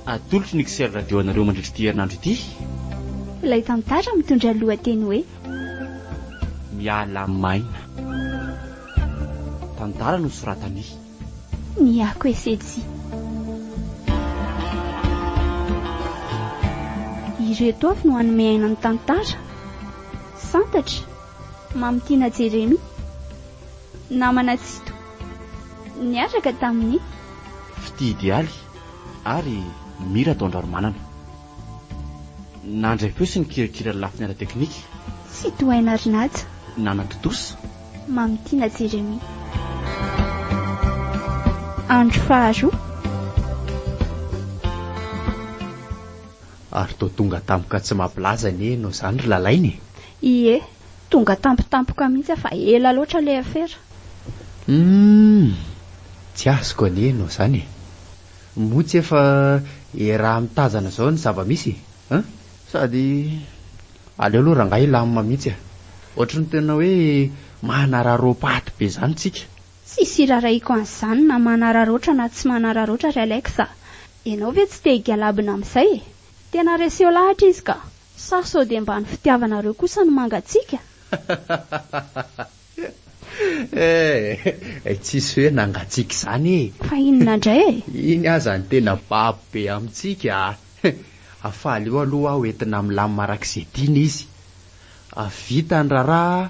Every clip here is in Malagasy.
atolotry ny kisery radio anareo mandritry ty herinandro ity. Ilay tantara mitondra lohateny hoe miala maina. Tantara no soratany. Ny ako esetsy. Ireto avy no hanome aina ny tantara. Santatra Mamitiana Jeremy, namana Tsito, niaraka tamin'ny Fitidy aly ary Mira Tondraromanana. Nandray peo sy nikirikira lafiny ara teknika. Sy toaina Rinata, Nanatotosa Mamitiana Jeremy. Andro faharoa. Ary toa tonga tampoka tsy mampilaza ne no zany ry lalainy. Ie, tonga tampotampoka mihitsy fa ela loatra le afera. Tsy azoko ane no zany. Motsy efa raha mitazana zao ny zava-misy. Sady aleo aloha rangahy lamina mihitsy. Ohatry ny tena hoe manararopaty be zany tsika. Sisy raraiko an'izany na manararoatra na tsy manararoatra ry Alexa. Ianao ve tsy te higalabina amin'izay? Tena reseo lahatra izy ka. Sa sao dia mba ny fitiavanareo kosa no mangatsika? Tsisy hoe nangatsika izany. Fa inona indray? Iny aza ny tena babo be amintsika. Afaly eo aloha aho entina milamina arak'izay tiana izy. Avita ny raharaha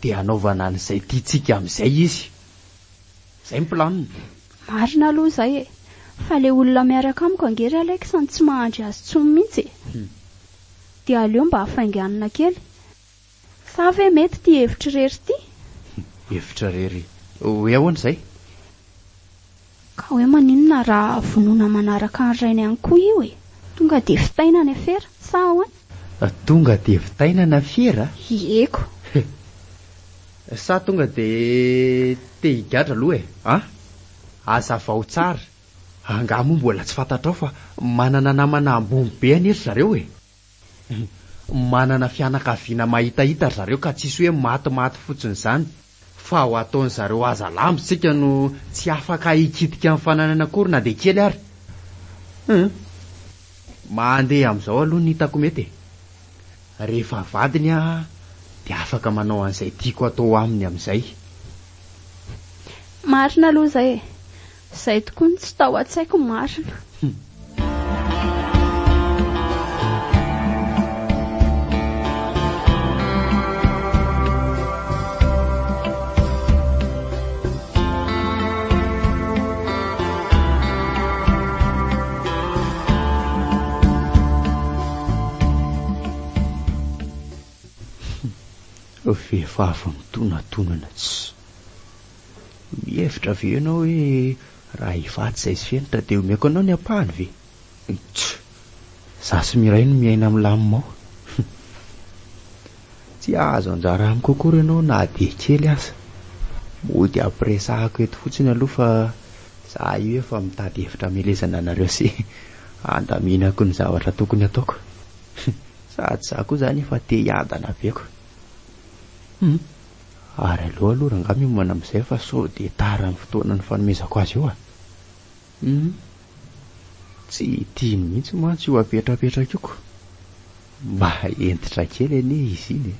dia anaovana an'izay tiantsika amin'izay izy. Izay ny planiny. Marina aloha izay e. Fa le olona miaraka amiko angery Alexa ny tsy mahandry azy tsony mihitsy. Dia aleo mba hafainganina kely. Sa ve mety ty hevitra rery ty? Hevitra rery. Hoe ahoana izay? Ka hoe maninona raha vonoina manaraka ny rainy ihany koa io e. Tonga dia fitaina ny afera sa ahoana? Tonga dia fitaina ny afera? Ieko. Sa tonga dia te higadra aloha e. Aza vao tsara. Angamo mbola tsy fantatrao fa manana namana ambony be anery zareo e. Manana fianakaviana mahitahita zareo ka tsisy hoe matimaty fotsiny izany. Fa ho ataony zareo aza lambitsika no tsy afaka hikitika amin'ny fananana akory na dia kely ary. Mandeha amin'izao aloha ny hitako mety. Rehefa vadiny dia afaka manao an'izay tiako atao aminy amin'izay. Marina aloha izay e. Izay tokoa ny tsy tao an-tsaiko marina. Vehivavy mitonantonana tsy. Mihevitra ve ianao hoe raha hivatsy izay sy fenitra dia omeko anao ny ampahany ve? Za sy miray no miaina milamimao. Tsy azo anjara amiko akory ianao na dia kely aza. Mody ampiresahako eto fotsiny aloha fa za io efa mitady hevitra melezana anareo sy andaminako ny zavatra tokony ataoko. Sady za koa zany efa te hiadana beko. Ary aloha rangahy miomana amin'izay fa sao dia tara ny fotoana ny fanomezako azy io. Tsy tiany mihitsy mantsy io apetrapetraka ioko. Mba entitra kely anie izy iny.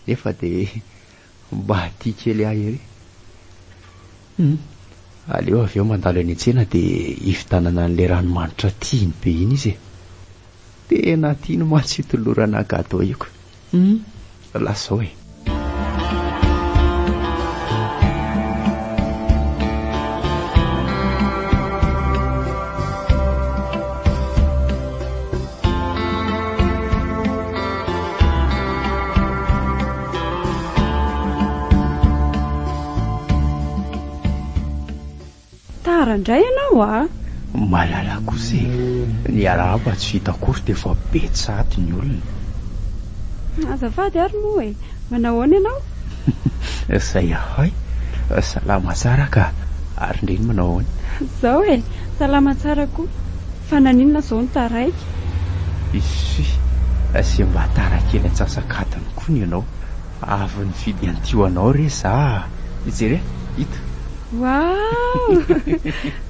Nefa dia mba tia kely ahy ery. Aleo avy eo mandalo any an-tsena dia hivitanana an'ilay ranomanitra tiany be iny izy. Tena tiany mantsy hitolorana gadao ioko. Lasao e. Indray ianao malala kosa ny arahaba tsy vita akory dia efa betsaty ny olona. Azafady ary moa e. Manahoana ianao? Izay ahay. Salama tsara ka. Ary ndreny manahoana? Zao e, salama tsara koa. Fa naninona zao ny taraiky? Sy mba tara kely antsasakadiny koa ny ianao. Avy ny fidy antio anao re za. Jere, hita. Wow!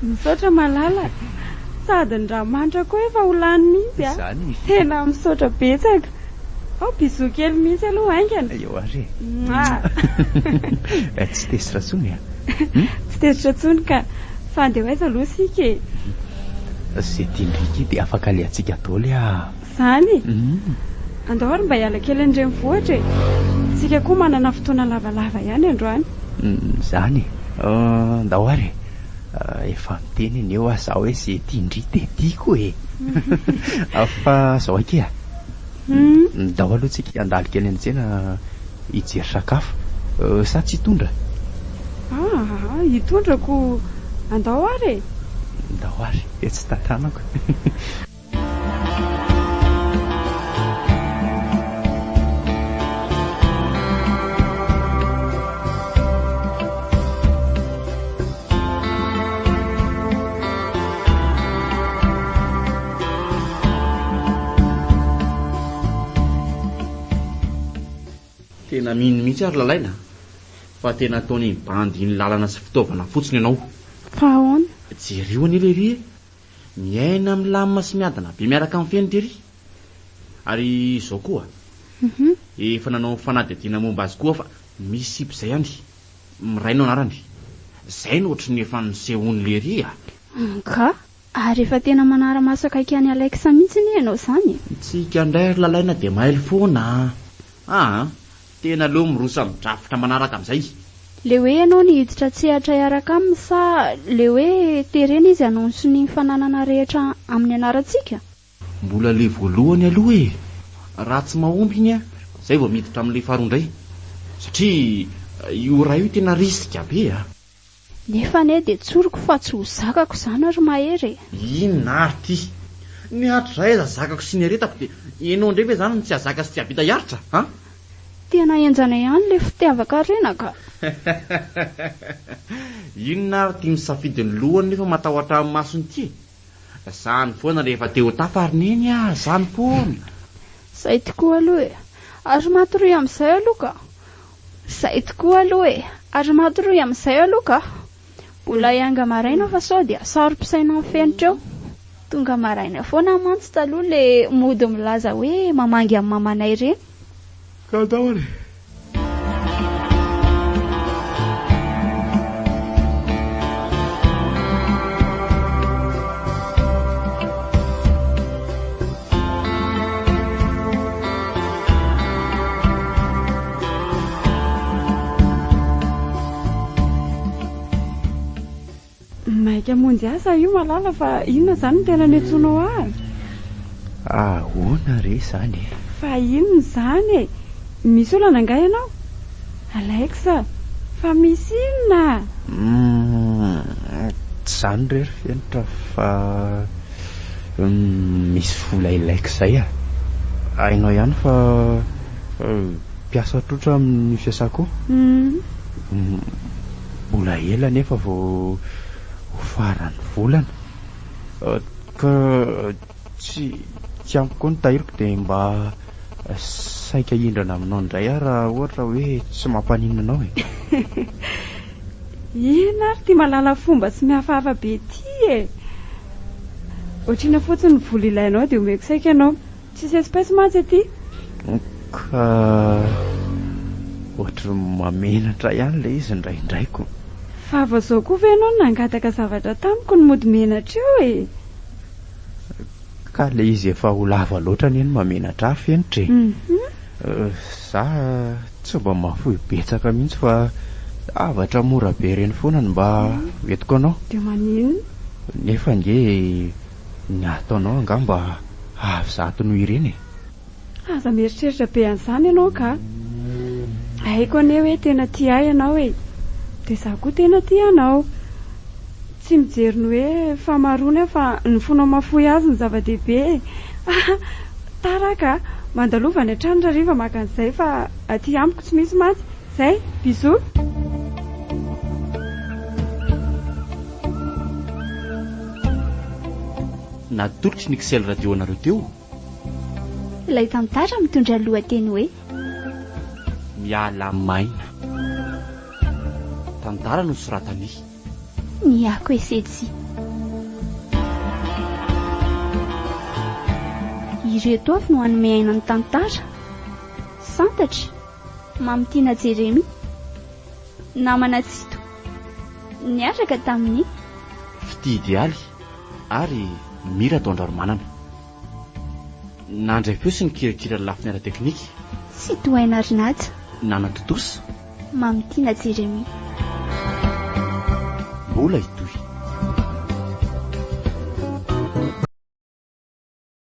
Misaotra malala. sady ny ranomanitra koa efa ho lany mihitsy a. Zany. Tena misaotra betsaka. Ao biso kely mihitsy aloha haingana. Eo ary. Tsy tesitra tsony a. Tsy tezitra tsony ka fa andeha ho aiza aloha sika e. Zay tindriky dia afaka alehantsika daholo a. Zany andao ary mba hiala kely an'ireny vohitra e. Sika koa manana fotoana lavalava ihany androany. Zany andao ary efa miteny eny eo aho hoe zay tindry dia tiako e. Fa zao aky a. Ndao aloha tsika andalo kely antsena hijery sakafo sa tsy hitondra? Hitondrako andao ary e. Ndao ary dia tsy tantanako. Tena mino mihitsy ary lalaina fa tena ataony bandy ny lalana sy fitaovana fotsiny ianao. Fa ahoana? Jerio anie lery miaina milamina sy miadana be miaraka amin'ny feny tery. Ary izao koa efa nanao fanadihadiana momba azy koa fa misy ipizay any mirainao anarany. Zay no ohatry ny efa nisehony lery a. Ka ary efa tena manara-masaka ikany Alexa mihitsy ny ianao zany. Tsika indray ary lalaina dia mahailo foana. Tena leo mirosa midrafitra manaraka amin'izay. Le hoe ianao ny hiditra tsehatra hiaraka aminy sa le hoe terena izy anonsy ny fananana rehetra amin'ny anarantsika? Mbola le voalohany aloha e. Raha tsy mahomby iny a zay vao miditra amin'ilay faharoa indray. Satria io raha io tena risika be a. Nefa ne dia tsoriko fa tsy ho zakako izany ary mahery. Inona ary ty? Niatra iza zakako sy ny aretako dia ianao indray ve zany no tsy hazaka sy tsy havita hiaritra a? Tena enjana ihany le fitiavaka renaka. Inona ary ty misafidy ny lohany nefa matahotra amin'ny masony ty? Zany foana rehefa teo tafariny eny a, zany foana. Zay tokoa aloha e. Ary matoroy amin'izay aloha ka. Zay tokoa aloha e. Ary matoroy amin'izay aloha ka. Mbola hianga maraina fa sao dia sarom-pisaina amin'ny fenitra eo. Tonga maraina foana mantsy taloha le mody milaza hoe mamangy amin'ny mamanay ireny. Ka dao ary. Maika monjy asa io malala fa inona zany tena niantsonao azy? Ahoana re zany? Fa inona zany e? Misy olana nga ianao? Alexa, fa misy inona? Zany rery fenitra fa misy vola ilaiko zay a. Hainao ihany fa mpiasa trotra amin'ny fiasako. Mbola ela nefa vao farany volana. Ka tsy amiko ny tahiriko dia mba saika hindrana aminao indray raha ohatra hoe tsy mampaninona anao e. Ina ary ty malala fomba sy mihafahafa be ty e. Ohatrina fotsiny vola ilainao dia omeko saika ianao. Tsisy espèce mantsy aty. Ka ohatra mamenatra ihany le izy indraindraiko. Fa vao zao koa ve ianao nangataka zavatra tamiko ny mody menatra eo e. Ka le izy efa ho lava loatra ny eny mamenatra fenitra e. Za tsy mba mahafoy betsaka mihitsy fa zavatra mora be reny foana ny mba entiko anao. Dia maninona? Nefa nge ny ataonao angamba avy zato noho ireny e. Aza mieritreritra be an'izany ianao ka. Haiko anie hoe tena tia ianao e. Dia za koa tena tia anao. Tsy mijery ny hoe famarony fa ny fonao mafoy azy ny zava-dehibe. Taraka mandalova ny atrano rariva maka an'izay fa aty amiko tsy misy mantsy. Zay, bisous. Natolotry ny Excel radio anareo teo. Ilay tantara mitondra lohateny hoe Miala maina. Tantara no soratany. Ny ako esetsy. ireto avy no hanome aina ny tantara. Santatra, Mamitiana Jeremy, namana Tsito, niaraka tamin'ny Fitia Idialy ary Mira Tondraromanana. Nandray feo sy nikirikira lafiny ara-teknika. Tsy tohaina Rinata, Nana Totosa, Mamitiana Jeremy. mbola